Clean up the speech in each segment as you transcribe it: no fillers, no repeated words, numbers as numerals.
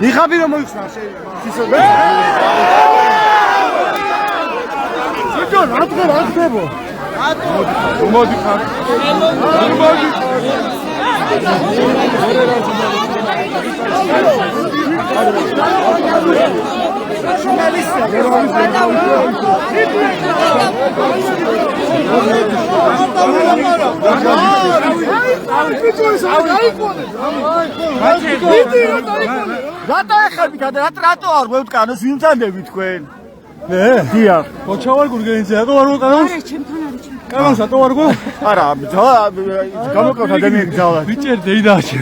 იხაბი რომ მოიხსნა შეიძლება. ჯონ, რა ხდება? მოდი ხარ. რატო ეხები რატო არ მოვტანოს ვიმთანდები თქვენ? მე? დიახ. მოჩავარ გურგენიძე, რატო არ მოვტანოს? არა, ჩემთან არის ჩემ. კანონს რატო არ გო? არა, გამოკავთ ადამიანები ძალა. ვიჭერ დეიდაჩი.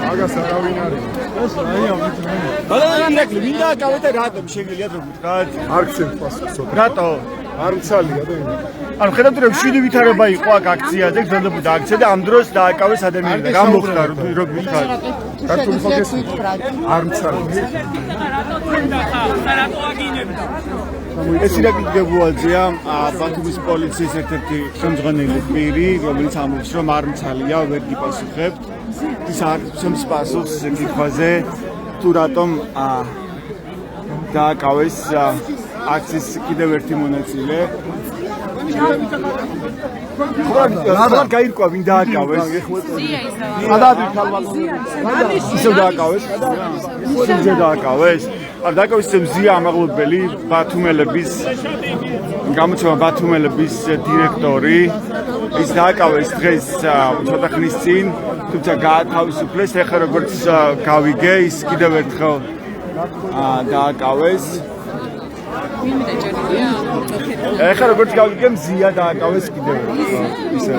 აგას არავინ არის. ეს რაია ვიცი. ბალანან ნაკლი, ვინ დააკავეთ და რატომ შეგიძლიათ რომ გითხრათ? არ გცემთ პასუხს. რატო? არ მცალი ადამიანი. ანუ ხედავთ რომ შვიდი ვითარება იყო აქ აქციაზე, გრძელდებოდა აქცია და ამ დროს დააკავეს ადამიანები. რა მოხდა რომ გითხრათ? ქართული ხალხის არ მცალი. რატო აგინებდა? ეს ირაკლი გებუაძეა, ბათუმის პოლიციის ერთ-ერთი ხელმძღვანელი პირი, რომელიც ამბობს, რომ არ მცალია, ვერ გიპასუხებთ. ის არ გცემს პასუხს კითხვაზე, თუ რატომ დააკავეს აქციის კიდევ ერთი მონაწილე. რა გაირკვა ვინ დააკავეს? ისევ დააკავეს? ისევ დააკავეს? არ დააკავეს მზია ამაღლობელი ბათუმელების გამოცემა ბათუმელების დირექტორი. ის დააკავეს დღეს ცოტა ხნის წინ, თუმცა გაათავისუფლეს. ეხლა როგორც გავიგე, ის კიდევ ერთხელ დააკავეს. ეხლა როგორც გავიგე, მზია დააკავეს კიდევ ერთხელ. ისე